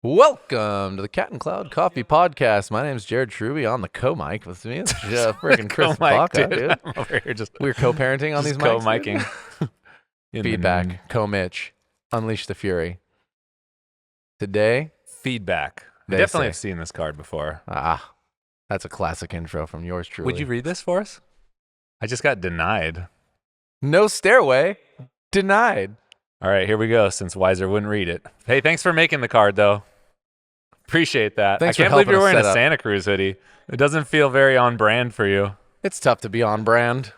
Welcome to the Cat and Cloud Coffee Podcast. My name is Jared Truby on the co-mic with me. It's freaking Chris Co-mic, Baca, dude. dude. I'm over here just We're co-parenting on these mics. co-micing. Dude. Feedback, co-Mitch, unleash the fury. Today, Feedback. I They definitely say. have seen this card before. That's a classic intro from yours truly. Would you read this for us? I just got denied. No stairway, denied. All right, here we go, since Weiser wouldn't read it. Hey, thanks for making the card, though. Appreciate that. Thanks I for can't believe helping you're us wearing a set up. Santa Cruz hoodie. It doesn't feel very on brand for you. It's tough to be on brand.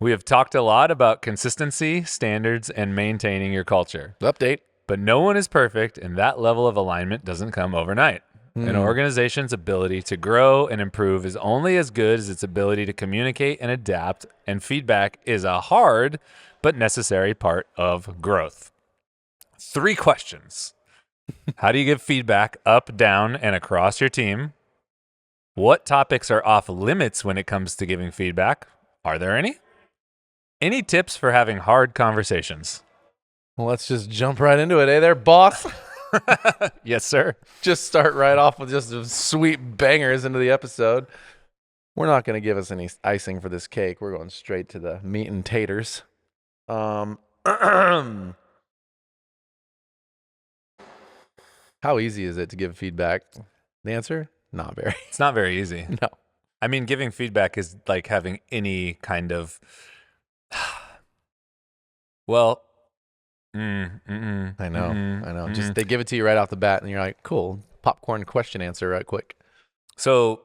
We have talked a lot about consistency, standards, and maintaining your culture. Update. But no one is perfect, and that level of alignment doesn't come overnight. An Mm. organization's ability to grow and improve is only as good as its ability to communicate and adapt, and feedback is a hard but necessary part of growth. 3 questions. How do you give feedback up, down, and across your team? What topics are off limits when it comes to giving feedback? Are there any? Any tips for having hard conversations? Well, let's just jump right into it. Hey there, boss. Yes, sir. Just start right off with just some sweet bangers into the episode. We're not going to give us any icing for this cake. We're going straight to the meat and taters. How easy is it to give feedback? The answer? Not very. It's not very easy. No. I mean, giving feedback is like having any kind of, well, I know. Just they give it to you right off the bat, and you're like, cool. Popcorn question answer right quick. So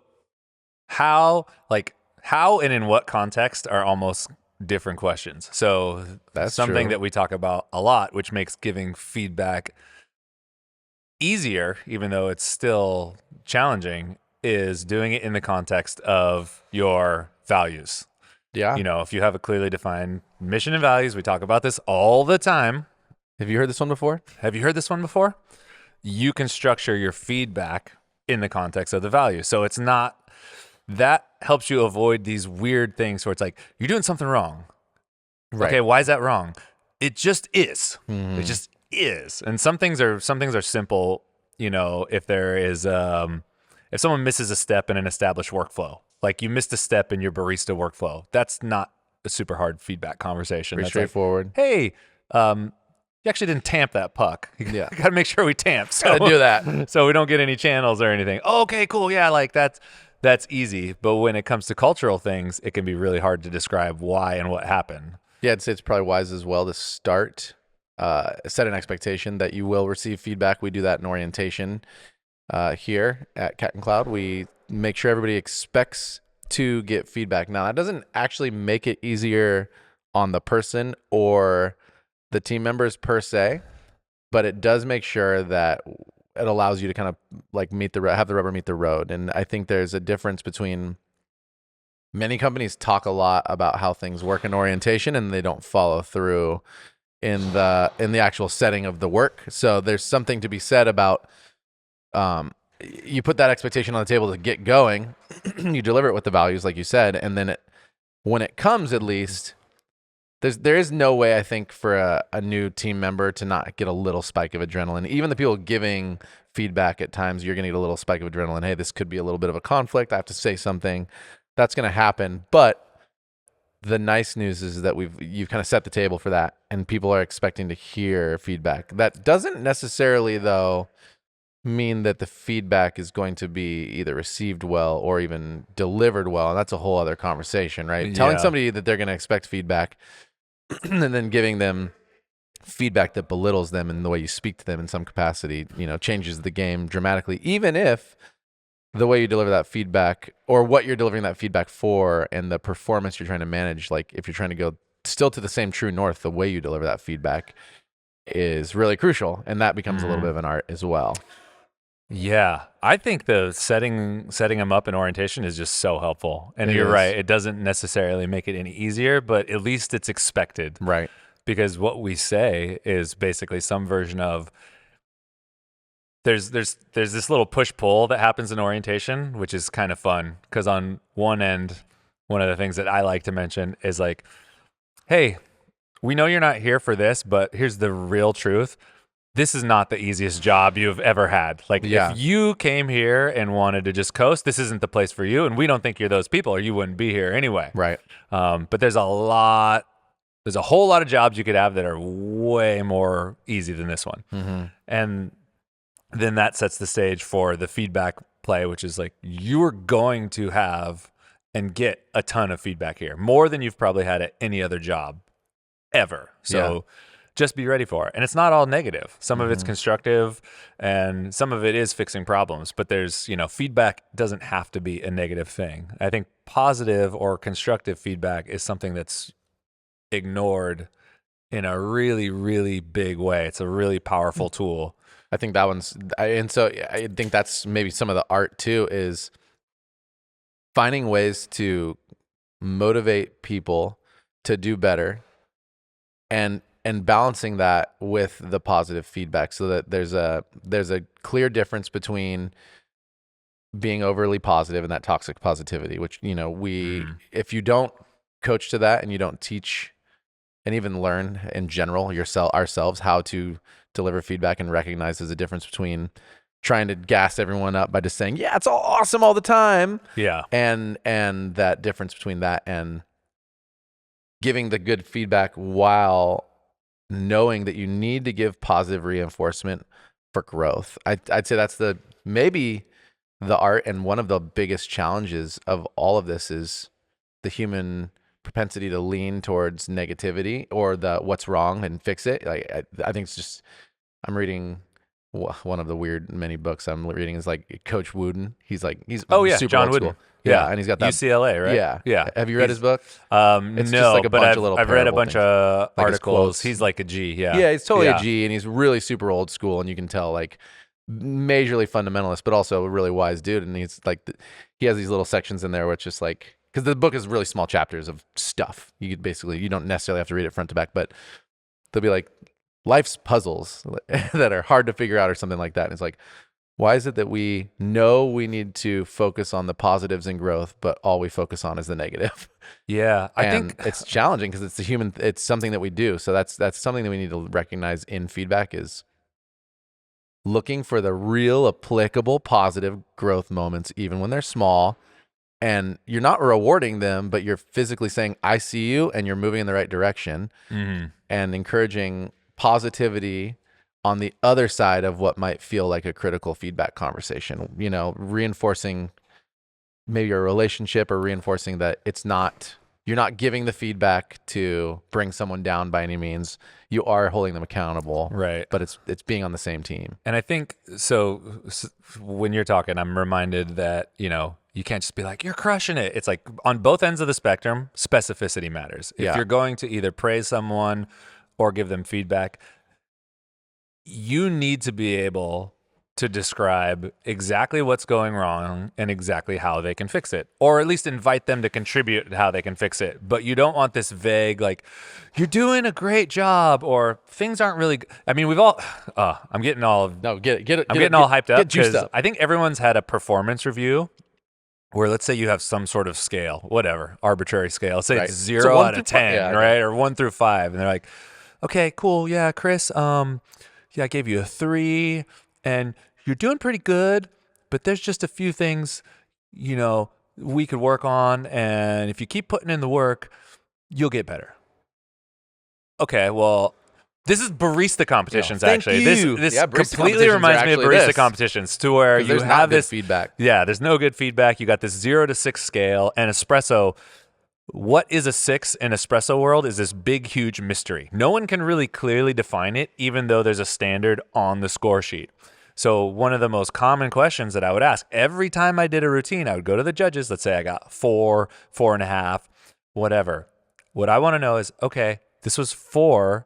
how and in what context are almost different questions. So That's something true. that we talk about a lot, which makes giving feedback easier, even though it's still challenging, is doing it in the context of your values. Yeah. You know, if you have a clearly defined mission and values, we talk about this all the time. Have you heard this one before? Have you heard this one before? You can structure your feedback in the context of the value. So it's not, that helps you avoid these weird things where it's like, you're doing something wrong. Right. Okay, why is that wrong? It just is. Mhm. It just is. And some things are simple, you know, if there is if someone misses a step in an established workflow, like you missed a step in your barista workflow, that's not a super hard feedback conversation. Pretty That's like, straightforward. hey, you actually didn't tamp that puck. Yeah. Got to make sure we tamp. So, Gotta do that. so we don't get any channels or anything. Oh, okay, cool. Yeah, like that's easy. But when it comes to cultural things, it can be really hard to describe why and what happened. Yeah, I'd say it's probably wise as well to start, set an expectation that you will receive feedback. We do that in orientation here at Cat and Cloud. We make sure everybody expects to get feedback. Now, that doesn't actually make it easier on the person or the team members per se, but it does make sure that it allows you to kind of like have the rubber meet the road. And I think there's a difference between many companies talk a lot about how things work in orientation and they don't follow through in the actual setting of the work. So there's something to be said about you put that expectation on the table to get going, you deliver it with the values like you said, and then when it comes, at least there is no way, I think, for a new team member to not get a little spike of adrenaline. Even the people giving feedback, at times you're going to get a little spike of adrenaline. Hey, this could be a little bit of a conflict. I have to say something. That's going to happen. But the nice news is that you've kind of set the table for that, and people are expecting to hear feedback. That doesn't necessarily, though, mean that the feedback is going to be either received well or even delivered well. And that's a whole other conversation, right? Telling Yeah. somebody that they're going to expect feedback and then giving them feedback that belittles them in the way you speak to them in some capacity, you know, changes the game dramatically, even if the way you deliver that feedback or what you're delivering that feedback for and the performance you're trying to manage, like if you're trying to go still to the same true north, the way you deliver that feedback is really crucial. And that becomes a little bit of an art as well. Yeah, I think the setting them up in orientation is just so helpful. And It you're is. right, it doesn't necessarily make it any easier, but at least it's expected. Right. Because what we say is basically some version of there's this little push-pull that happens in orientation, which is kind of fun. Because on one end, one of the things that I like to mention is like, hey, we know you're not here for this, but here's the real truth. this is not the easiest job you've ever had. Like, Yeah. if you came here and wanted to just coast, this isn't the place for you. And we don't think you're those people, or you wouldn't be here anyway. Right. But there's a whole lot of jobs you could have that are way more easy than this one. Mm-hmm. And then that sets the stage for the feedback play, which is like, you're going to have and get a ton of feedback here, more than you've probably had at any other job ever. So just be ready for it. And it's not all negative. Some of it's constructive, and some of it is fixing problems. But there's, feedback doesn't have to be a negative thing. I think positive or constructive feedback is something that's ignored in a really, really big way. It's a really powerful tool. I think that and so I think that's maybe some of the art too, is finding ways to motivate people to do better, and balancing that with the positive feedback, so that there's a clear difference between being overly positive and that toxic positivity, which, if you don't coach to that, and you don't teach and even learn in general ourselves how to deliver feedback and recognize there's a difference between trying to gas everyone up by just saying, yeah, it's all awesome all the time. Yeah. And that difference between that and giving the good feedback while knowing that you need to give positive reinforcement for growth. I'd say that's maybe the art, and one of the biggest challenges of all of this is the human propensity to lean towards negativity or the what's wrong and fix it. Like I think it's just, I'm reading one of the weird many books I'm reading is like Coach Wooden. He's super John old Wooden. School. Yeah, and he's got that UCLA, right? Yeah. Have you read his book? It's just like a but bunch of little I've read a parable bunch things. of Like his articles. quotes. He's like a G, yeah. Yeah, he's totally a G, and he's really super old school, and you can tell like majorly fundamentalist, but also a really wise dude. And he's like, he has these little sections in there which just like, because the book is really small chapters of stuff. You don't necessarily have to read it front to back, but they'll be like life's puzzles that are hard to figure out or something like that. And it's like, why is it that we know we need to focus on the positives and growth, but all we focus on is the negative? Yeah, I think it's challenging because it's something that we do. So that's something that we need to recognize in feedback, is looking for the real applicable positive growth moments, even when they're small, and you're not rewarding them, but you're physically saying, I see you, and you're moving in the right direction, and encouraging positivity on the other side of what might feel like a critical feedback conversation, reinforcing maybe your relationship, or reinforcing that you're not giving the feedback to bring someone down by any means. You are holding them accountable, right? But it's being on the same team. And I think so when you're talking, I'm reminded that, you can't just be like, you're crushing it. It's like on both ends of the spectrum, specificity matters. If you're going to either praise someone or give them feedback, you need to be able to describe exactly what's going wrong and exactly how they can fix it, or at least invite them to contribute how they can fix it. But you don't want this vague, like, you're doing a great job, or things aren't really I mean, we've all I'm getting all hyped up because I think everyone's had a performance review where, let's say you have some sort of scale, whatever, arbitrary scale. Let's say it's 0 out of 10, right? Or 1 through 5. And they're like, okay, cool. Yeah, Chris, I gave you a 3, and you're doing pretty good, but there's just a few things, we could work on. And if you keep putting in the work, you'll get better. Okay, well, this is barista competitions, actually. This completely reminds me of barista competitions, to where you have this feedback. Yeah, there's no good feedback. You got this 0 to 6 scale, and espresso. What is a 6 in espresso world is this big, huge mystery. No one can really clearly define it, even though there's a standard on the score sheet. So one of the most common questions that I would ask every time I did a routine, I would go to the judges. Let's say I got 4, 4.5, whatever. What I want to know is, okay, this was 4.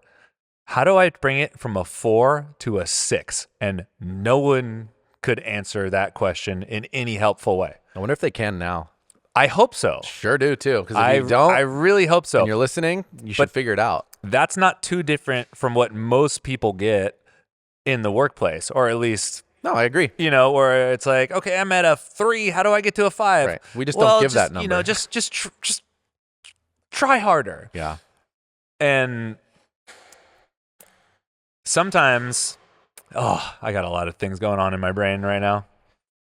How do I bring it from a 4 to a 6? And no one could answer that question in any helpful way. I wonder if they can now. I hope so. Sure do too. Because if you don't, I really hope so. And you're listening, you should figure it out. That's not too different from what most people get in the workplace, or at least. No, I agree. Where it's like, okay, I'm at a 3. How do I get to a 5? Right. We just don't give that number. Just try harder. Yeah. And sometimes Oh, I got a lot of things going on in my brain right now.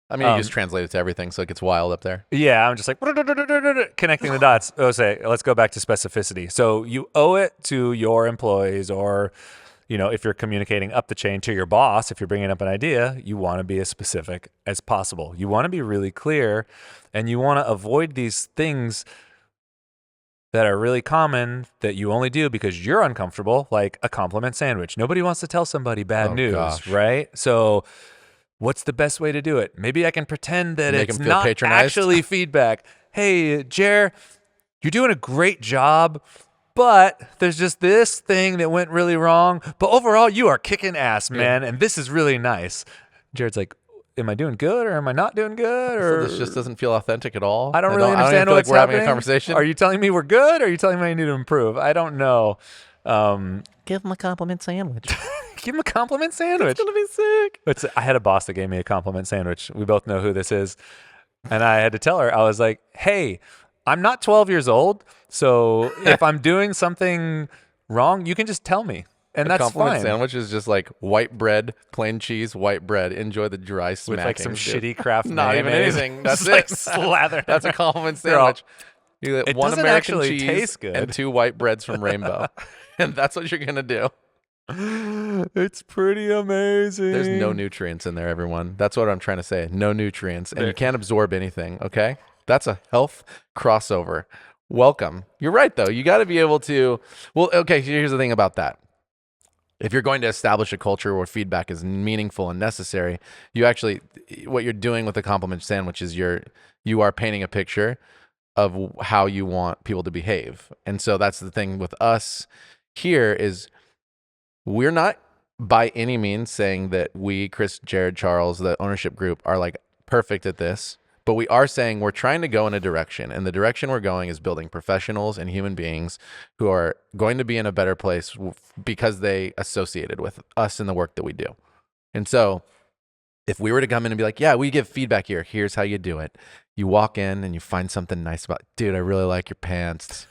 I mean, you just translate it to everything, so it gets wild up there. Yeah, I'm just like connecting the dots. Oh, say, let's go back to specificity. So you owe it to your employees, or if you're communicating up the chain to your boss, if you're bringing up an idea, you want to be as specific as possible. You want to be really clear, and you want to avoid these things that are really common that you only do because you're uncomfortable, like a compliment sandwich. Nobody wants to tell somebody bad Oh news, gosh, right? So what's the best way to do it? Maybe I can pretend that make it's them feel not patronized. actually feedback. Hey, Jer, you're doing a great job, but there's just this thing that went really wrong. But overall, you are kicking ass, Yeah. man, and this is really nice. Jared's like, am I doing good or am I not doing good? So this just Or doesn't feel authentic at all. I don't I really don't. I don't even understand feel like what's we're having a happening. conversation. Are you telling me we're good? Or are you telling me I need to improve? I don't know. Give them a compliment sandwich. Give him a compliment sandwich. It's gonna be sick. I had a boss that gave me a compliment sandwich. We both know who this is. And I had to tell her, I was like, hey, I'm not 12 years old. So if I'm doing something wrong, you can just tell me. And A that's compliment fine. sandwich is just like white bread, plain cheese, white bread. Enjoy the dry With smacking. like some shitty Kraft Not even mayonnaise. anything. That's Just it. like slather. That's a compliment They're all- sandwich. You get It one doesn't American actually cheese taste good. and 2 white breads from Rainbow, and that's what you're gonna do. It's pretty amazing. There's no nutrients in there, everyone. That's what I'm trying to say. No nutrients, and you can't absorb anything. Okay, that's a health crossover. Welcome. You're right, though. You got to be able to. Well, okay. Here's the thing about that. If you're going to establish a culture where feedback is meaningful and necessary, you actually, what you're doing with the compliment sandwich is you are painting a picture of how you want people to behave. And so that's the thing with us here is we're not by any means saying that we, Chris, Jared, Charles, the ownership group are like perfect at this, but we are saying we're trying to go in a direction, and the direction we're going is building professionals and human beings who are going to be in a better place because they associated with us in the work that we do. And so if we were to come in and be like, yeah, we give feedback here, here's how you do it. You walk in and you find something nice about, dude, I really like your pants.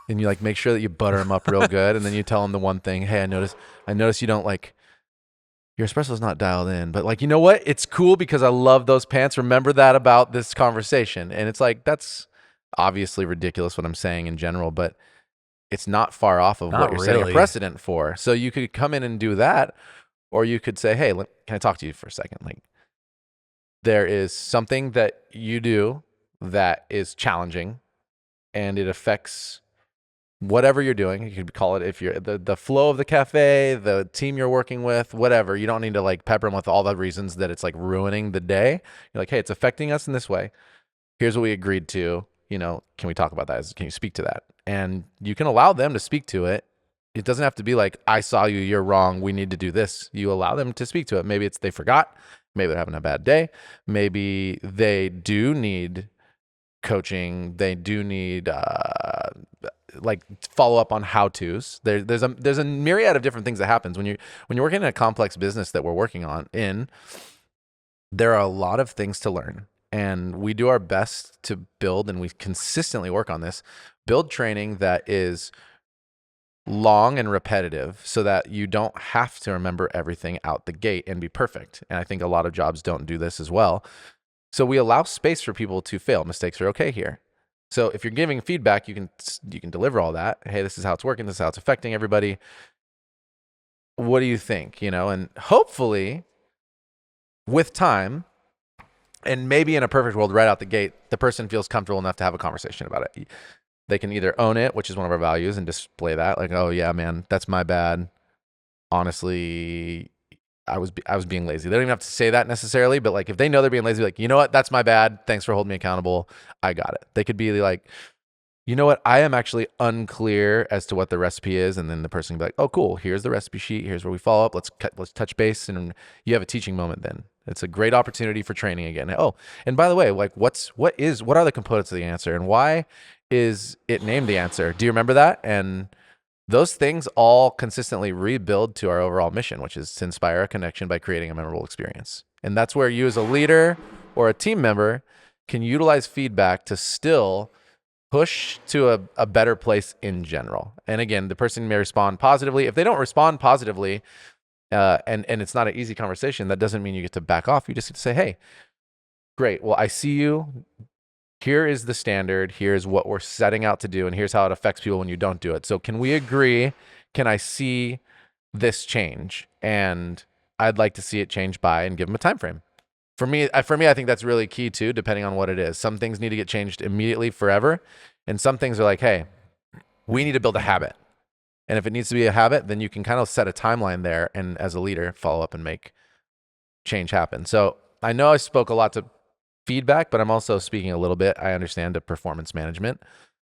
And you like make sure that you butter them up real good. And then you tell them the one thing, hey, I notice you don't like, your espresso's not dialed in, but like, you know what? It's cool because I love those pants. Remember that about this conversation. And it's like, that's obviously ridiculous what I'm saying in general, but it's not far off of Not what you're setting a really. precedent for. So you could come in and do that, or you could say, hey, can I talk to you for a second? Like, there is something that you do that is challenging and it affects whatever you're doing. You could call it, if you're the flow of the cafe, the team you're working with, whatever. You don't need to like pepper them with all the reasons that it's like ruining the day. You're like, hey, it's affecting us in this way. Here's what we agreed to. Can we talk about that? Can you speak to that? And you can allow them to speak to it. It doesn't have to be like, I saw you, you're wrong, we need to do this. You allow them to speak to it. Maybe it's they forgot. Maybe they're having a bad day. Maybe they do need coaching. They do need like follow up on how tos. There's a myriad of different things that happens when you're working in a complex business that we're working on in. There are a lot of things to learn, and we do our best to build, and we consistently work on this, build training that is long and repetitive so that you don't have to remember everything out the gate and be perfect. And I think a lot of jobs don't do this as well. So we allow space for people to fail. Mistakes are okay here. So if you're giving feedback, you can deliver all that. Hey, this is how it's working. This is how it's affecting everybody. What do you think? And hopefully with time, and maybe in a perfect world right out the gate, the person feels comfortable enough to have a conversation about it. They can either own it, which is one of our values, and display that, like, oh yeah, man, that's my bad. Honestly, I was being lazy. They don't even have to say that necessarily, but like if they know they're being lazy, like, you know what, that's my bad. Thanks for holding me accountable. I got it. They could be like, you know what, I am actually unclear as to what the recipe is, and then the person can be like, oh cool, here's the recipe sheet. Here's where we follow up. Let's touch base, and you have a teaching moment. Then it's a great opportunity for training again. Oh, and by the way, like what are the components of the answer, and why is it named the answer? Do you remember that? And those things all consistently rebuild to our overall mission, which is to inspire a connection by creating a memorable experience. And that's where you as a leader or a team member can utilize feedback to still push to a better place in general. And again, the person may respond positively. If they don't respond positively, and it's not an easy conversation. That doesn't mean you get to back off. You just get to say, hey, great. Well, I see you. Here is the standard. Here's what we're setting out to do, and here's how it affects people when you don't do it. So can we agree? Can I see this change? And I'd like to see it change by, and give them a time frame. For me, I think that's really key too, depending on what it is. Some things need to get changed immediately, forever. And some things are like, hey, we need to build a habit. And if it needs to be a habit, then you can kind of set a timeline there, and as a leader, follow up and make change happen. So I know I spoke a lot to feedback, but I'm also speaking a little bit, I understand, to performance management.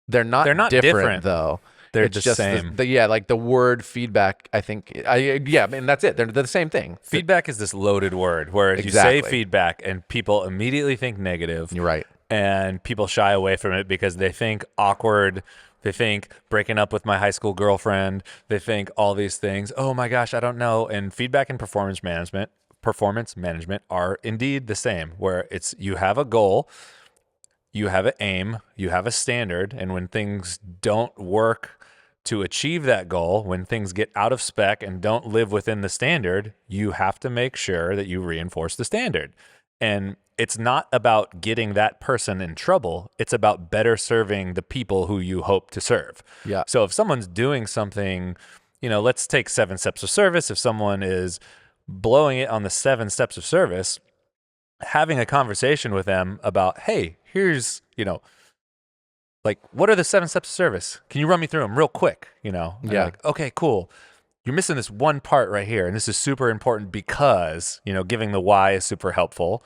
They're not different though. They're It's the just same. like the word feedback, I think, that's it. They're the same thing. Feedback is this loaded word where you say feedback and people immediately think negative. You're right. And people shy away from it because they think awkward. They think breaking up with my high school girlfriend. They think all these things. Oh my gosh, I don't know. And feedback and performance management are indeed the same, where it's you have a goal, you have an aim, you have a standard, and when things don't work to achieve that goal, when things get out of spec and don't live within the standard, you have to make sure that you reinforce the standard. And it's not about getting that person in trouble. It's about better serving the people who you hope to serve. Yeah. So if someone's doing something, let's take 7 steps of service. If someone is blowing it on the 7 steps of service, having a conversation with them about, hey, here's, like, what are the 7 steps of service? Can you run me through them real quick? Yeah. Like, okay, cool. You're missing this one part right here. And this is super important because, giving the why is super helpful.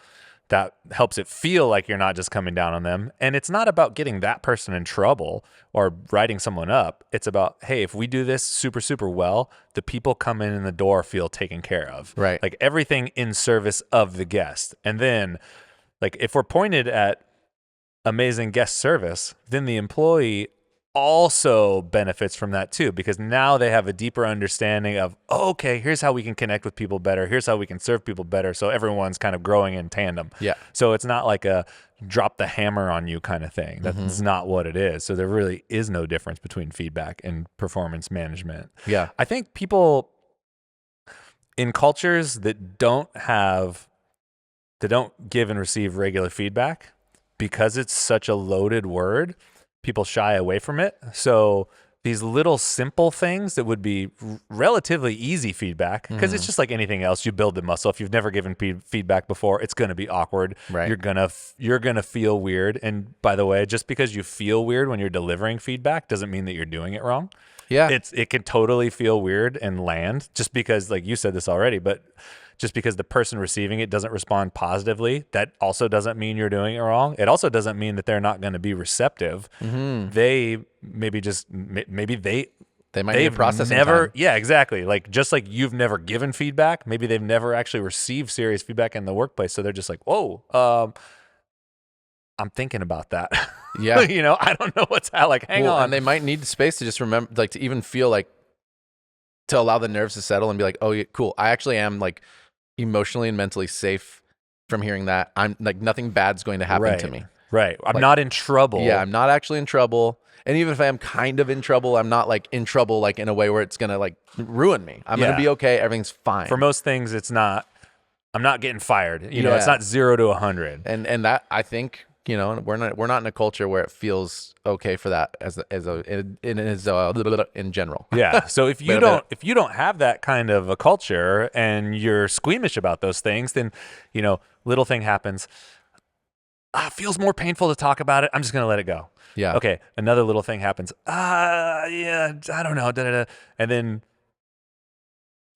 That helps it feel like you're not just coming down on them. And it's not about getting that person in trouble or writing someone up. It's about, hey, if we do this super, super well, the people coming in the door feel taken care of. Right. Like everything in service of the guest. And then, like, if we're pointed at amazing guest service, then the employee also benefits from that too, because now they have a deeper understanding of, okay, here's how we can connect with people better. Here's how we can serve people better. So everyone's kind of growing in tandem. Yeah. So it's not like a drop the hammer on you kind of thing. That's not what it is. So there really is no difference between feedback and performance management. Yeah. I think people in cultures that don't give and receive regular feedback, because it's such a loaded word, people shy away from it. So these little simple things that would be relatively easy feedback, because it's just like anything else. You build the muscle. If you've never given feedback before, it's going to be awkward. Right. You're gonna feel weird. And by the way, just because you feel weird when you're delivering feedback doesn't mean that you're doing it wrong. Yeah. It can totally feel weird and land just because, like you said this already, but just because the person receiving it doesn't respond positively, that also doesn't mean you're doing it wrong. It also doesn't mean that they're not going to be receptive. They maybe they might need processing never, time. yeah, exactly. Like, just like you've never given feedback, maybe they've never actually received serious feedback in the workplace. So they're just like, whoa, I'm thinking about that. Yeah. I don't know what's how, like, hang on. And they might need space to just remember, like, to even feel like, to allow the nerves to settle and be like, oh, yeah, cool. I actually am, like, emotionally and mentally safe from hearing that. I'm like, nothing bad's going to happen to me. Right. I'm Like, not in trouble. Yeah, I'm not actually in trouble. And even if I am kind of in trouble, I'm not like in trouble, like in a way where it's going to like ruin me. I'm going to be okay. Everything's fine. For most things, I'm not getting fired. It's not 0 to 100. And that, I think, we're not in a culture where it feels okay for that in general. Yeah. So if you don't have that kind of a culture and you're squeamish about those things, then little thing happens. It feels more painful to talk about it. I'm just gonna let it go. Yeah. Okay. Another little thing happens. Yeah. I don't know. And then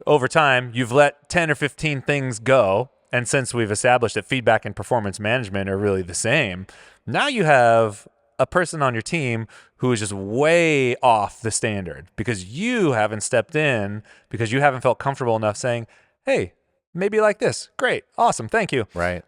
over time, you've let 10 or 15 things go. And since we've established that feedback and performance management are really the same, now you have a person on your team who is just way off the standard because you haven't stepped in, because you haven't felt comfortable enough saying, hey, maybe like this. Great. Awesome. Thank you. Right.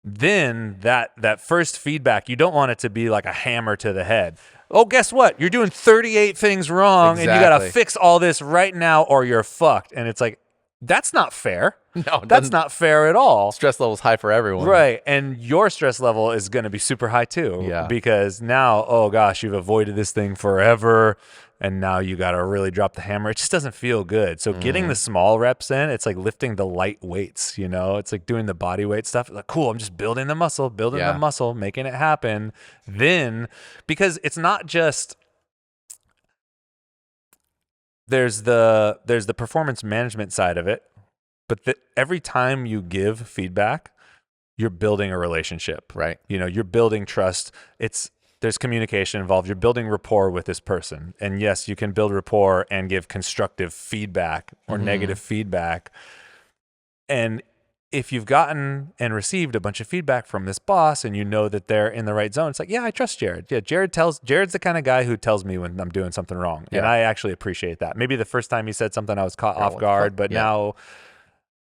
Then that first feedback, you don't want it to be like a hammer to the head. Oh, guess what? You're doing 38 things wrong and you got to fix all this right now or you're fucked. And it's like, that's not fair. No, that's not fair at all. Stress level's high for everyone. Right. And your stress level is going to be super high too. Yeah. Because now, oh gosh, you've avoided this thing forever. and now you got to really drop the hammer. It just doesn't feel good. So getting the Mm, small reps in, it's like lifting the light weights, you know, it's like doing the body weight stuff. Like, cool, I'm just building the yeah. muscle, making it happen. Then, because it's not just, there's the performance management side of it, but every time you give feedback, you're building a relationship. Right. You know, you're building trust. There's communication involved. You're building rapport with this person. And yes, you can build rapport and give constructive feedback or negative feedback. And if you've gotten and received a bunch of feedback from this boss and you know that they're in the right zone, it's like, yeah, I trust Jared. Yeah, Jared's the kind of guy who tells me when I'm doing something wrong. And Yeah. I actually appreciate that. Maybe the first time he said something, I was caught What off the guard, fuck? but Yeah. now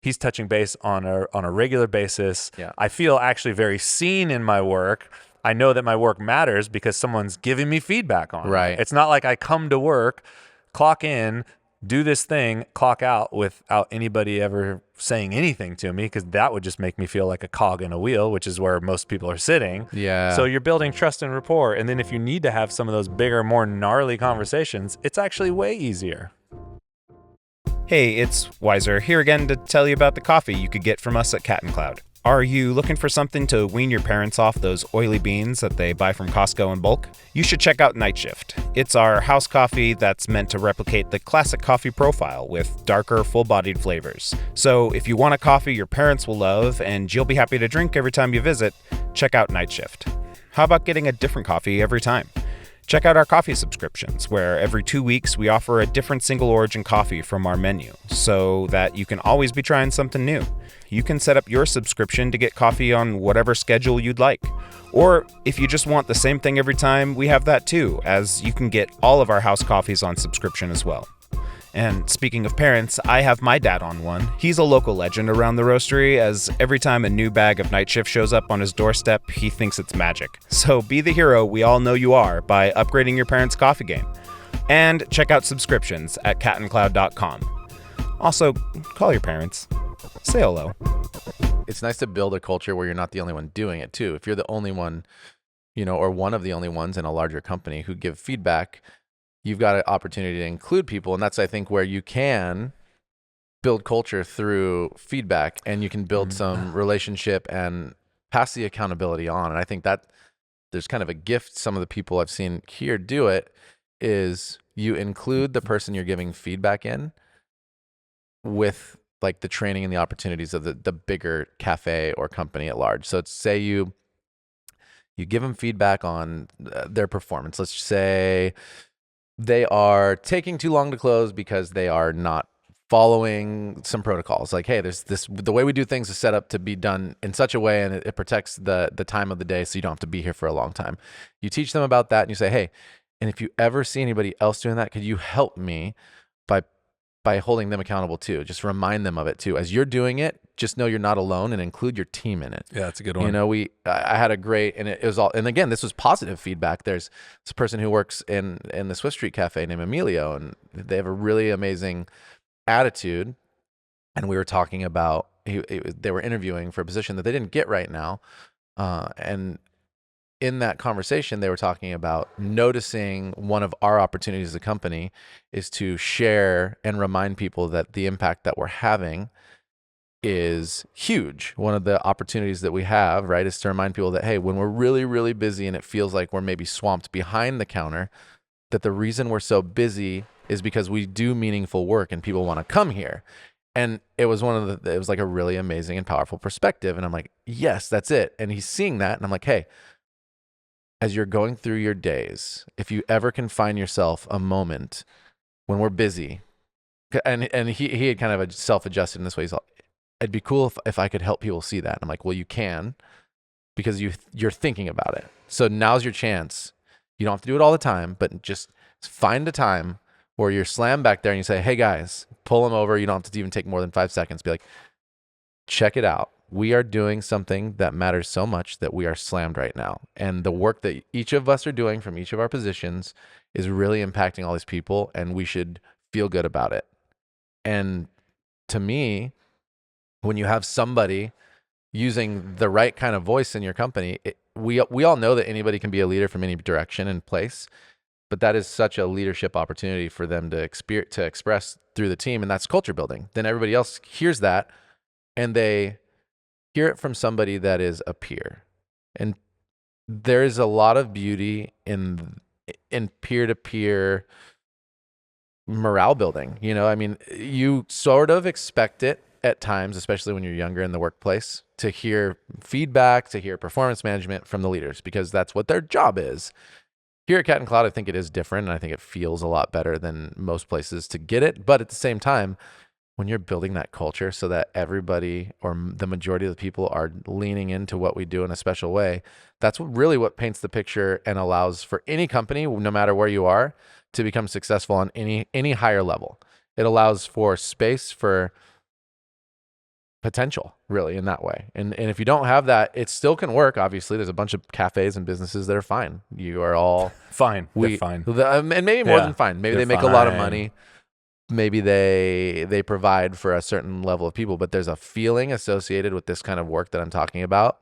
he's touching base on a regular basis. Yeah. I feel actually very seen in my work. I know that my work matters because someone's giving me feedback on Right. it. It's not like I come to work, clock in, do this thing, clock out without anybody ever saying anything to me, because that would just make me feel like a cog in a wheel, which is where most people are sitting. Yeah. So you're building trust and rapport. And then if you need to have some of those bigger, more gnarly conversations, it's actually way easier. Hey, it's Wiser here again to tell you about the coffee you could get from us at Cat and Cloud. Are you looking for something to wean your parents off those oily beans that they buy from Costco in bulk? You should check out Night Shift. It's our house coffee that's meant to replicate the classic coffee profile with darker, full-bodied flavors. So if you want a coffee your parents will love and you'll be happy to drink every time you visit, check out Night Shift. How about getting a different coffee every time? Check out our coffee subscriptions, where every 2 weeks we offer a different single origin coffee from our menu, so that you can always be trying something new. You can set up your subscription to get coffee on whatever schedule you'd like. Or if you just want the same thing every time, we have that too, as you can get all of our house coffees on subscription as well. And speaking of parents, I have my dad on one. He's a local legend around the roastery, as every time a new bag of Night Shift shows up on his doorstep, he thinks it's magic. So be the hero we all know you are by upgrading your parents' coffee game. And check out subscriptions at catandcloud.com. Also, call your parents. Say hello. It's nice to build a culture where you're not the only one doing it too. If you're the only one, or one of the only ones in a larger company who give feedback, you've got an opportunity to include people. And that's, I think, where you can build culture through feedback, and you can build some relationship and pass the accountability on. And I think that there's kind of a gift some of the people I've seen here do it is you include the person you're giving feedback in with like the training and the opportunities of the bigger cafe or company at large. So it's, say you give them feedback on their performance. Let's say they are taking too long to close because they are not following some protocols. Like, hey, there's this, the way we do things is set up to be done in such a way, and it protects the time of the day, so you don't have to be here for a long time. You teach them about that, and you say, hey, and if you ever see anybody else doing that, could you help me by holding them accountable too? Just remind them of it too. As you're doing it, just know you're not alone, and include your team in it. Yeah, that's a good one. I had a great, and it was all, and again, this was positive feedback. There's this person who works in the Swiss Street Cafe named Emilio, and they have a really amazing attitude. And we were talking about, they were interviewing for a position that they didn't get right now. And in that conversation, they were talking about noticing one of our opportunities as a company is to share and remind people that the impact that we're having is huge. One of the opportunities that we have, right, is to remind people that, hey, when we're really, really busy and it feels like we're maybe swamped behind the counter, that the reason we're so busy is because we do meaningful work and people want to come here. And it was it was like a really amazing and powerful perspective. And I'm like, yes, that's it. And he's seeing that. And I'm like, hey, as you're going through your days, if you ever can find yourself a moment when we're busy, and he had kind of self-adjusted in this way. He's like, it'd be cool if I could help people see that. And I'm like, well, you can, because you're thinking about it. So now's your chance. You don't have to do it all the time, but just find a time where you're slammed back there and you say, hey guys, pull them over. You don't have to even take more than 5 seconds. Be like, check it out. We are doing something that matters so much that we are slammed right now. And the work that each of us are doing from each of our positions is really impacting all these people, and we should feel good about it. And to me, when you have somebody using the right kind of voice in your company, we all know that anybody can be a leader from any direction and place, but that is such a leadership opportunity for them to express through the team, and that's culture building. Then everybody else hears that, and they hear it from somebody that is a peer. And there is a lot of beauty in peer-to-peer morale building. You know, I mean, you sort of expect it at times, especially when you're younger in the workplace, to hear feedback, to hear performance management from the leaders, because that's what their job is. Here at Cat and Cloud, I think it is different, and I think it feels a lot better than most places to get it. But at the same time, when you're building that culture so that everybody or the majority of the people are leaning into what we do in a special way, that's really what paints the picture and allows for any company, no matter where you are, to become successful on any higher level. It allows for space for potential, really, in that way. And if you don't have that, it still can work. Obviously, there's a bunch of cafes and businesses that are fine. You are all fine. They're fine. And maybe more than fine. Maybe they make a lot of money. Maybe they provide for a certain level of people, but there's a feeling associated with this kind of work that I'm talking about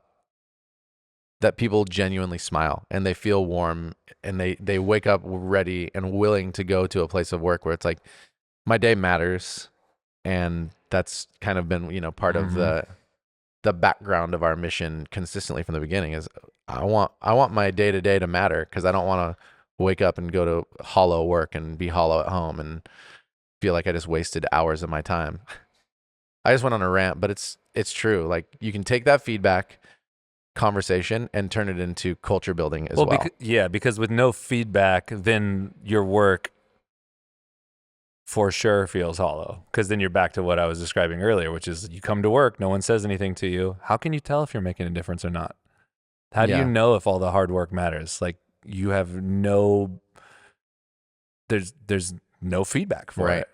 that people genuinely smile and they feel warm, and they wake up ready and willing to go to a place of work where it's like, my day matters. And that's kind of been, part of the background of our mission consistently from the beginning is I want my day to day to matter, because I don't want to wake up and go to hollow work and be hollow at home and feel like I just wasted hours of my time. I just went on a rant, but it's true. Like, you can take that feedback conversation and turn it into culture building as well. Because with no feedback, then your work for sure feels hollow, because then you're back to what I was describing earlier, which is you come to work, no one says anything to you. How can you tell if you're making a difference or not? How do you know if all the hard work matters? Like, you have there's no feedback for it,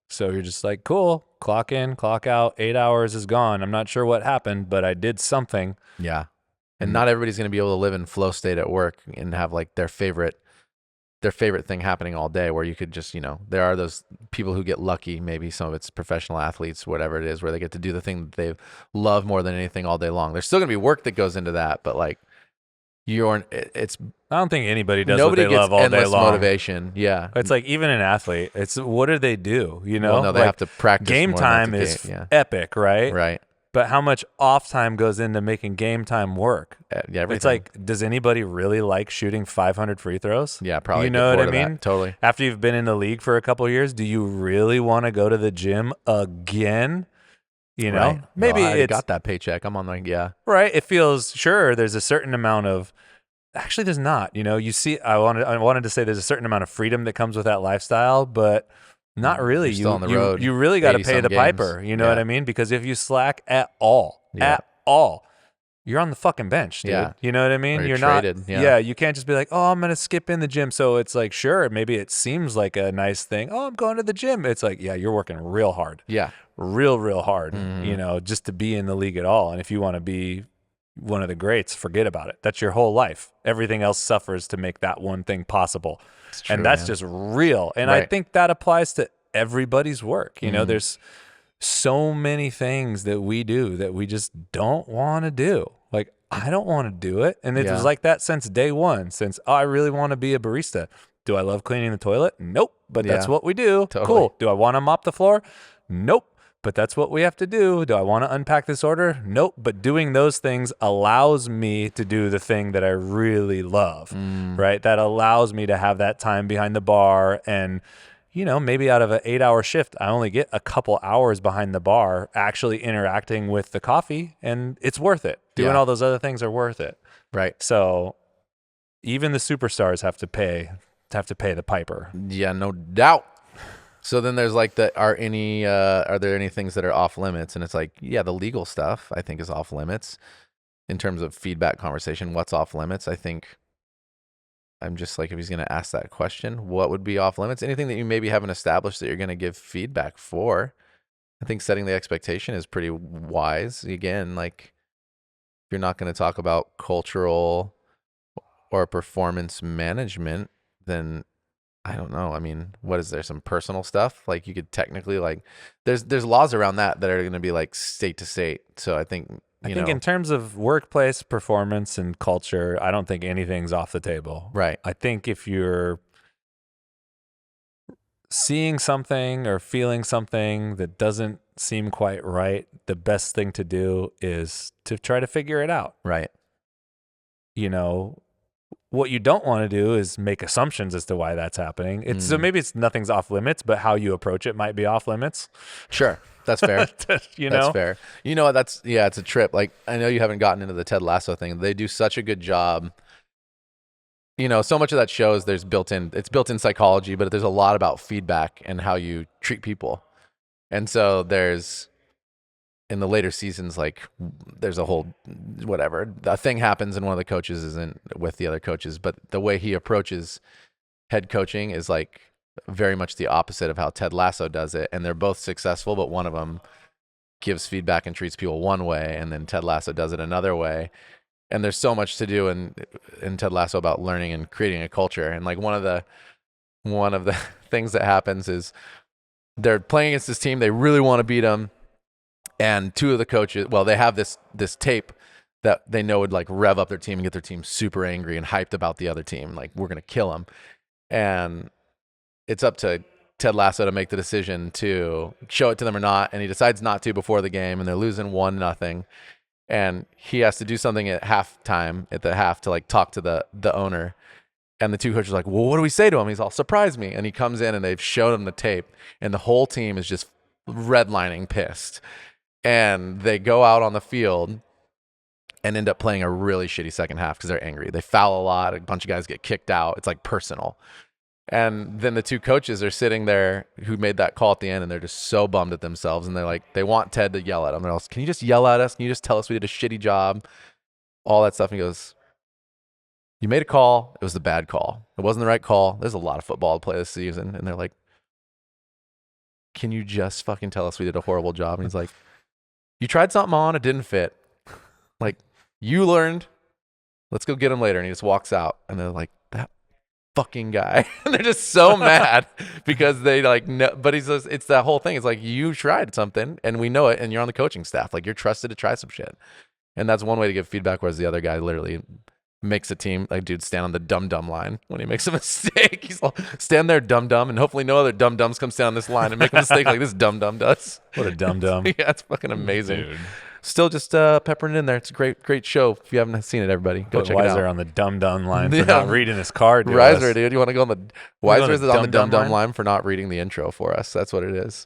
So you're just like, cool, clock in, clock out, 8 hours is gone. I'm not sure what happened, but I did something. Yeah. And not everybody's going to be able to live in flow state at work and have like their favorite thing happening all day, where you could just, there are those people who get lucky, maybe some of it's professional athletes, whatever it is, where they get to do the thing that they love more than anything all day long. There's still going to be work that goes into that, but like, I don't think anybody does what they love all day long. Motivation. Yeah. It's like, even an athlete, it's what do they do? Well, no, they have to practice. Game time is epic, right? Right. But how much off time goes into making game time work? Yeah, everything. It's like, does anybody really like shooting 500 free throws? Yeah, probably. You know what I mean? Totally. After you've been in the league for a couple of years, do you really want to go to the gym again? Right. Maybe I it's got that paycheck. I'm on right. It feels, sure, there's a certain amount of, actually there's not, you see, I wanted to say there's a certain amount of freedom that comes with that lifestyle, but not really. You're still on the road. You really got to pay the games. piper. You know what I mean? Because if you slack at all, you're on the fucking bench, dude. Yeah. You know what I mean? Or You're traded. not. Yeah. You can't just be like, oh, I'm going to skip in the gym. So it's like, sure, maybe it seems like a nice thing. Oh, I'm going to the gym. It's like, yeah, you're working real hard. Yeah. Real hard, just to be in the league at all. And if you want to be one of the greats, forget about it. That's your whole life. Everything else suffers to make that one thing possible. True, and that's man. just real. And I think that applies to everybody's work. There's so many things that we do that we just don't want to do. Like, I don't want to do it. And it was like that since day one, since I really want to be a barista. Do I love cleaning the toilet? Nope. But that's what we do. Totally. Cool. Do I want to mop the floor? Nope. But that's what we have to do. Do I want to unpack this order? Nope. But doing those things allows me to do the thing that I really love, right? That allows me to have that time behind the bar. And, maybe out of an 8-hour shift, I only get a couple hours behind the bar actually interacting with the coffee, and it's worth it. Doing all those other things are worth it. Right. So even the superstars have to pay the piper. Yeah, no doubt. So then there's like are there any things that are off limits? And it's like, yeah, the legal stuff I think is off limits in terms of feedback conversation. What's off limits? I think I'm just like, if he's going to ask that question, what would be off limits? Anything that you maybe haven't established that you're going to give feedback for. I think setting the expectation is pretty wise. Again, like, if you're not going to talk about cultural or performance management, then I don't know. I mean, what is there? Some personal stuff? Like, you could technically, like, there's laws around that are going to be like state to state. So I think, I think in terms of workplace performance and culture, I don't think anything's off the table. Right. I think if you're seeing something or feeling something that doesn't seem quite right, the best thing to do is to try to figure it out. Right. You know, what you don't want to do is make assumptions as to why that's happening. So maybe it's nothing's off limits, but how you approach it might be off limits. Sure. That's fair. You That's know? fair. You know what? It's a trip. Like, I know you haven't gotten into the Ted Lasso thing. They do such a good job. You know, so much of that show is it's built in psychology, but there's a lot about feedback and how you treat people. And so in the later seasons, like, there's a whole, whatever, a thing happens and one of the coaches isn't with the other coaches, but the way he approaches head coaching is like very much the opposite of how Ted Lasso does it. And they're both successful, but one of them gives feedback and treats people one way, and then Ted Lasso does it another way. And there's so much to do in Ted Lasso about learning and creating a culture. And like one of the things that happens is they're playing against this team. They really want to beat them. And two of the coaches, well, they have this tape that they know would like rev up their team and get their team super angry and hyped about the other team. Like, we're going to kill them. And it's up to Ted Lasso to make the decision to show it to them or not. And he decides not to before the game, and they're losing 1-0. And he has to do something at halftime, at the half, to like talk to the owner. And the two coaches are like, well, what do we say to him? He's all, surprise me. And he comes in and they've shown him the tape, and the whole team is just redlining pissed. And they go out on the field and end up playing a really shitty second half because they're angry. They foul a lot. A bunch of guys get kicked out. It's like personal. And then the two coaches are sitting there who made that call at the end, and they're just so bummed at themselves. And they're like, they want Ted to yell at them. They're all, can you just yell at us? Can you just tell us we did a shitty job? All that stuff. And he goes, you made a call. It was the bad call. It wasn't the right call. There's a lot of football to play this season. And they're like, can you just fucking tell us we did a horrible job? And he's like, you tried something on, it didn't fit. Like, you learned. Let's go get him later. And he just walks out. And they're like, that fucking guy. And they're just so mad because they like know, but it's that whole thing. It's like, you tried something and we know it, and you're on the coaching staff. Like, you're trusted to try some shit. And that's one way to give feedback, whereas the other guy literally makes a team, like, dude, stand on the dumb line when he makes a mistake. He's all, stand there, dumb, and hopefully no other dumb-dumbs come stand on this line and make a mistake like this dumb does. What a dumb. Yeah, it's fucking amazing. Dude. Still just peppering it in there. It's a great show. If you haven't seen it, everybody, go check it out. Weiser on the dumb line for not reading his card. Weiser, dude, you want to go on the Weiser is on the dumb line for not reading the intro for us. That's what it is.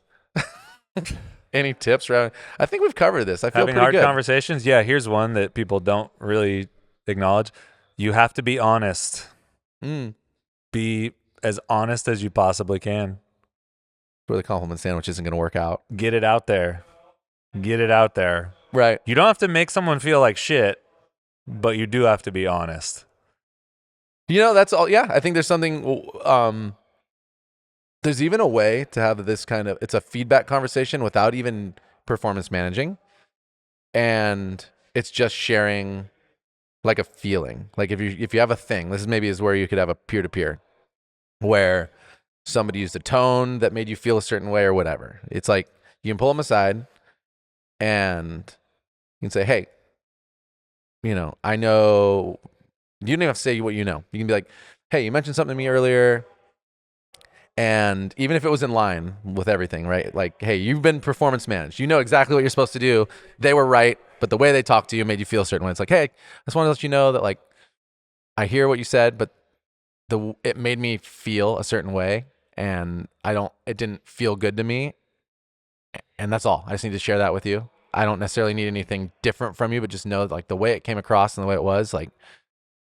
Any tips? I think we've covered this. I feel having pretty hard good. Conversations. Yeah, here's one that people don't really acknowledge. You have to be honest. Be as honest as you possibly can. Where the compliment sandwich isn't going to work out. Get it out there. Right. You don't have to make someone feel like shit, but you do have to be honest. You know, that's all. Yeah, I think there's something. There's even a way to have this kind of. It's a feedback conversation without even performance managing, and it's just sharing, like, a feeling. Like, if you have a thing, this is where you could have a peer-to-peer, where somebody used a tone that made you feel a certain way or whatever. It's like you can pull them aside, and you can say, hey, you know, I know. You don't even have to say what you know. You can be like, hey, you mentioned something to me earlier. And even if it was in line with everything, right? Like, hey, you've been performance managed. You know exactly what you're supposed to do. They were right, but the way they talked to you made you feel a certain way. It's like, hey, I just want to let you know that, like, I hear what you said, but it made me feel a certain way, and it didn't feel good to me. And that's all. I just need to share that with you. I don't necessarily need anything different from you, but just know that, like, the way it came across and the way it was, like,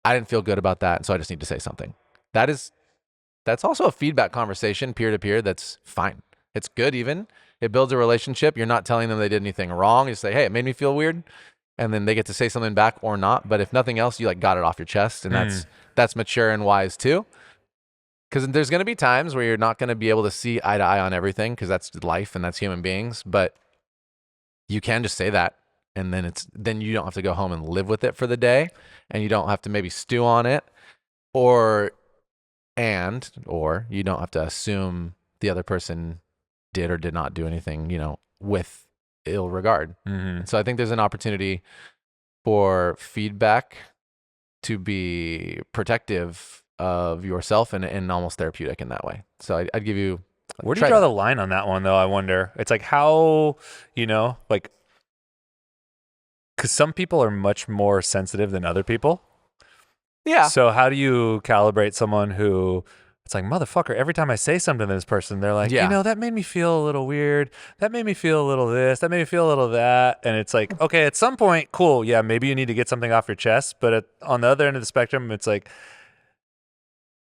I didn't feel good about that, and so I just need to say something. That's also a feedback conversation, peer-to-peer, that's fine. It's good even. It builds a relationship. You're not telling them they did anything wrong. You say, hey, it made me feel weird, and then they get to say something back or not. But if nothing else, you, like, got it off your chest, and that's mature and wise too. Because there's going to be times where you're not going to be able to see eye to eye on everything, because that's life and that's human beings. But you can just say that, and then you don't have to go home and live with it for the day, and you don't have to maybe stew on it, or you don't have to assume the other person did or did not do anything, you know, with ill regard. So I think there's an opportunity for feedback to be protective of yourself and almost therapeutic in that way. So I'd give you Where do you Try draw that. the line on that one, though? I wonder. It's like how, like, because some people are much more sensitive than other people. Yeah. So how do you calibrate someone who it's like, motherfucker, every time I say something to this person, they're like, Yeah. that made me feel a little weird. That made me feel a little this. That made me feel a little that. And it's like, okay, at some point, cool. Yeah, maybe you need to get something off your chest. But on the other end of the spectrum, it's like,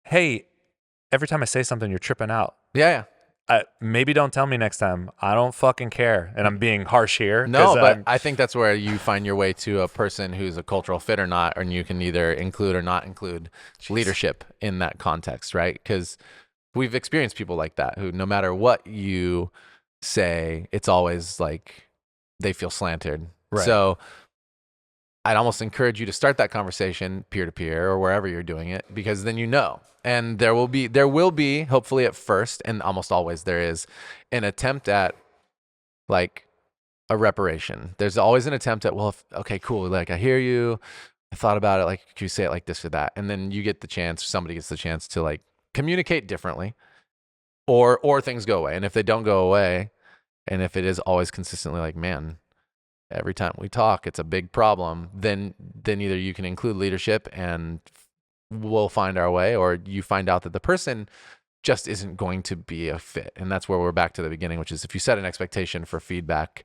hey, every time I say something, you're tripping out. Yeah. Maybe don't tell me next time. I don't fucking care. And I'm being harsh here. No, but I'm, I think that's where you find your way to a person who's a cultural fit or not, and you can either include or not include leadership in that context, right? Because we've experienced people like that who, no matter what you say, it's always like they feel slanted. Right. So I'd almost encourage you to start that conversation peer to peer or wherever you're doing it, because then you know. And there will be hopefully at first, and almost always there is, an attempt at like a reparation. There's always an attempt at, well, okay, cool. Like, I hear you. I thought about it. Like, could you say it like this or that? And then you get the chance, somebody gets the chance to like communicate differently, or things go away. And if they don't go away, and if it is always consistently like, man, every time we talk, it's a big problem, then either you can include leadership and we'll find our way, or you find out that the person just isn't going to be a fit. And that's where we're back to the beginning, which is if you set an expectation for feedback,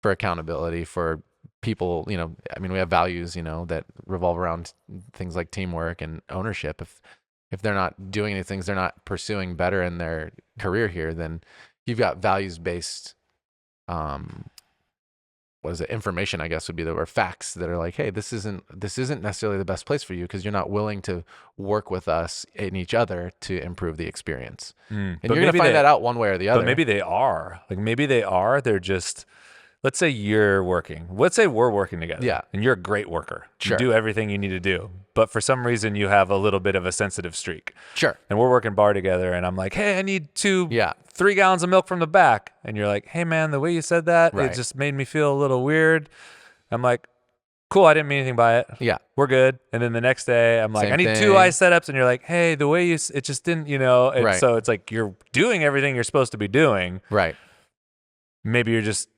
for accountability, for people, I mean, we have values, that revolve around things like teamwork and ownership. If they're not doing any things, they're not pursuing better in their career here, then you've got values-based, information, I guess would be the word, facts that are like, hey, this isn't necessarily the best place for you because you're not willing to work with us and each other to improve the experience. And you're going to find that out one way or the other. But maybe they are. Like, maybe they are. They're just, let's say you're working. Let's say we're working together. Yeah. And you're a great worker. Sure. You do everything you need to do. But for some reason, you have a little bit of a sensitive streak. Sure. And we're working bar together, and I'm like, hey, I need 3 gallons of milk from the back. And you're like, hey, man, the way you said that, Right. it just made me feel a little weird. I'm like, cool, I didn't mean anything by it. Yeah. We're good. And then the next day, I'm like, Same I need thing. 2 ice setups. And you're like, hey, the way it just didn't, And Right. so it's like you're doing everything you're supposed to be doing. Right. Maybe you're just,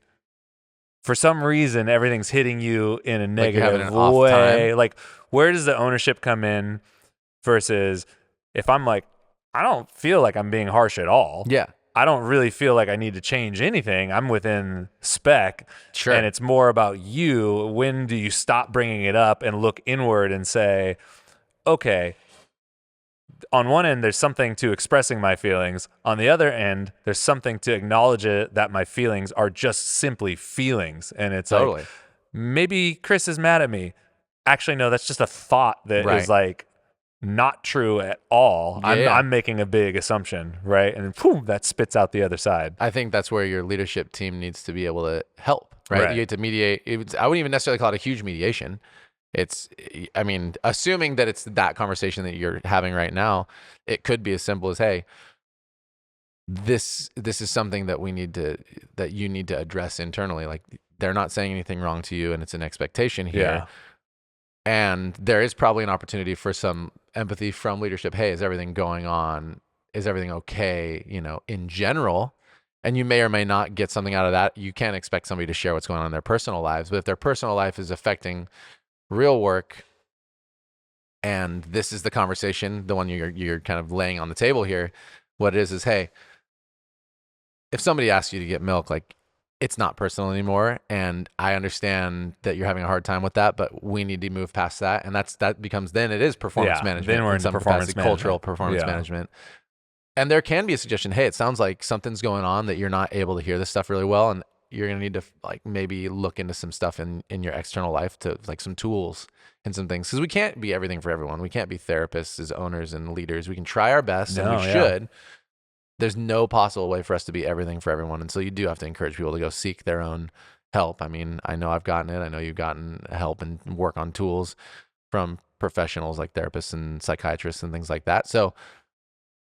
for some reason, everything's hitting you in a Like you're having negative an off way. time. Like, where does the ownership come in versus if I'm like, I don't feel like I'm being harsh at all. Yeah. I don't really feel like I need to change anything. I'm within spec. Sure. And it's more about you. When do you stop bringing it up and look inward and say, okay, on one end, there's something to expressing my feelings. On the other end, there's something to acknowledge it, that my feelings are just simply feelings. And it's Totally. like, maybe Chris is mad at me. Actually, no, that's just a thought that Right. is like not true at all. Yeah. I'm making a big assumption, right? And boom, that spits out the other side. I think that's where your leadership team needs to be able to help, right? Right. You get to mediate. I wouldn't even necessarily call it a huge mediation. I mean, assuming that it's that conversation that you're having right now, it could be as simple as, hey, this is something that you need to address internally. Like, they're not saying anything wrong to you, and it's an expectation here. Yeah. And there is probably an opportunity for some empathy from leadership. Hey, is everything going on? Is everything okay, in general? And you may or may not get something out of that. You can't expect somebody to share what's going on in their personal lives. But if their personal life is affecting real work, and this is the conversation, the one you're kind of laying on the table here, what it is, hey, if somebody asks you to get milk, like, it's not personal anymore, and I understand that you're having a hard time with that, but we need to move past that, and that becomes, then it is performance management. Then we're in into some performance capacity, management. cultural performance Yeah. management. And there can be a suggestion, hey, it sounds like something's going on that you're not able to hear this stuff really well, and you're going to need to like maybe look into some stuff in your external life, to like some tools and some things, because we can't be everything for everyone. We can't be therapists as owners and leaders. We can try our best, and we should. There's no possible way for us to be everything for everyone. And so you do have to encourage people to go seek their own help. I mean, I know I've gotten it. I know you've gotten help and work on tools from professionals like therapists and psychiatrists and things like that. So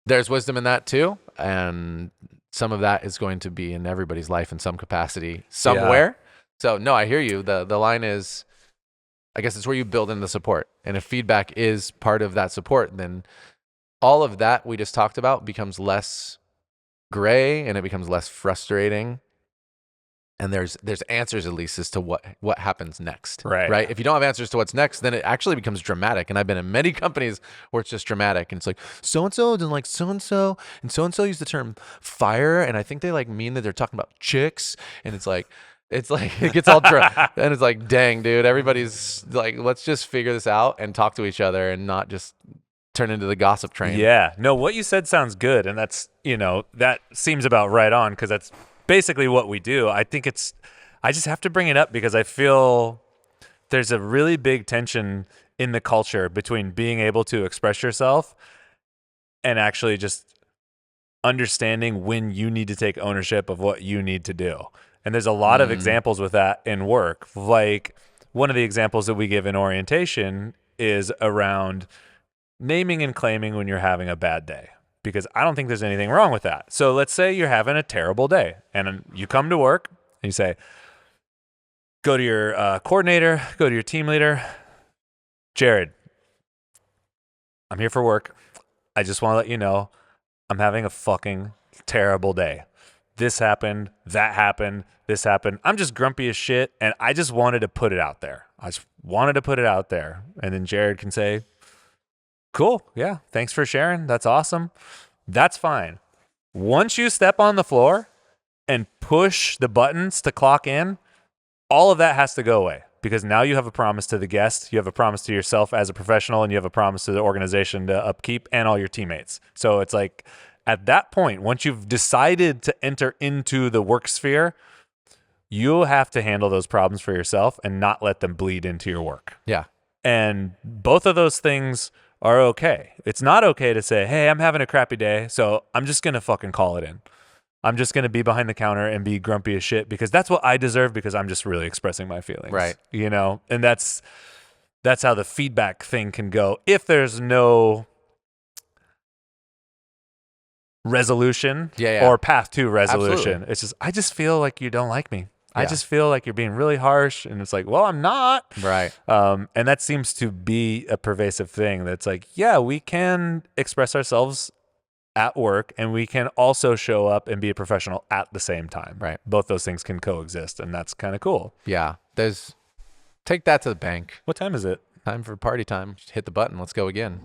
there's wisdom in that too. And some of that is going to be in everybody's life in some capacity somewhere. Yeah. So no, I hear you. The line is, I guess it's where you build in the support. And if feedback is part of that support, then all of that we just talked about becomes less gray and it becomes less frustrating. And there's answers at least as to what happens next. Right. If you don't have answers to what's next, then it actually becomes dramatic. And I've been in many companies where it's just dramatic. And it's like, so-and-so didn't like so-and-so. And so-and-so used the term fire. And I think they like mean that they're talking about chicks. And it's like it gets all and it's like, dang, dude, everybody's like, let's just figure this out and talk to each other and not just turn into the gossip train. Yeah. No, what you said sounds good. And that's, that seems about right on, because that's basically what we do. I just have to bring it up because I feel there's a really big tension in the culture between being able to express yourself and actually just understanding when you need to take ownership of what you need to do. And there's a lot of examples with that in work. Like one of the examples that we give in orientation is around naming and claiming when you're having a bad day, because I don't think there's anything wrong with that. So let's say you're having a terrible day and you come to work and you say, go to your coordinator, go to your team leader, Jared, I'm here for work. I just want to let you know I'm having a fucking terrible day. This happened, that happened, this happened. I'm just grumpy as shit, and I just wanted to put it out there. And then Jared can say, cool, yeah, thanks for sharing. That's awesome. That's fine. Once you step on the floor and push the buttons to clock in, all of that has to go away, because now you have a promise to the guest, you have a promise to yourself as a professional, and you have a promise to the organization to upkeep and all your teammates. So it's like, at that point, once you've decided to enter into the work sphere, you'll have to handle those problems for yourself and not let them bleed into your work. Yeah. And both of those things are okay. It's not okay to say, hey, I'm having a crappy day, so I'm just going to fucking call it in. I'm just going to be behind the counter and be grumpy as shit because that's what I deserve, because I'm just really expressing my feelings. Right. And that's how the feedback thing can go. If there's no resolution or path to resolution. Absolutely. It's just, I just feel like you don't like me. Yeah. I just feel like you're being really harsh. And it's like, well, I'm not. Right. And that seems to be a pervasive thing. That's like, yeah, we can express ourselves at work and we can also show up and be a professional at the same time. Right. Both those things can coexist, and that's kind of cool. Yeah. Take that to the bank. What time is it? Time for party time. Just hit the button. Let's go again.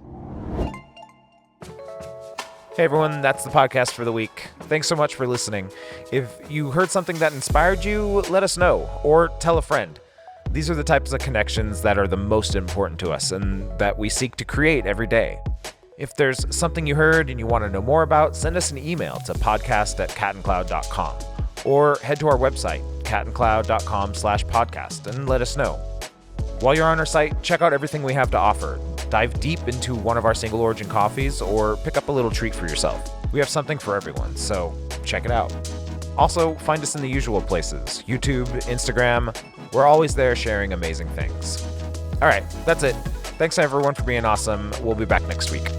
Hey everyone, that's the podcast for the week. Thanks so much for listening. If you heard something that inspired you, let us know, or tell a friend. These are the types of connections that are the most important to us and that we seek to create every day. If there's something you heard and you want to know more about, send us an email to podcast@catandcloud.com or head to our website, catandcloud.com/podcast, and let us know. While you're on our site, check out everything we have to offer. Dive deep into one of our single origin coffees or pick up a little treat for yourself. We have something for everyone, so check it out. Also, find us in the usual places, YouTube, Instagram. We're always there sharing amazing things. All right, that's it. Thanks everyone for being awesome. We'll be back next week.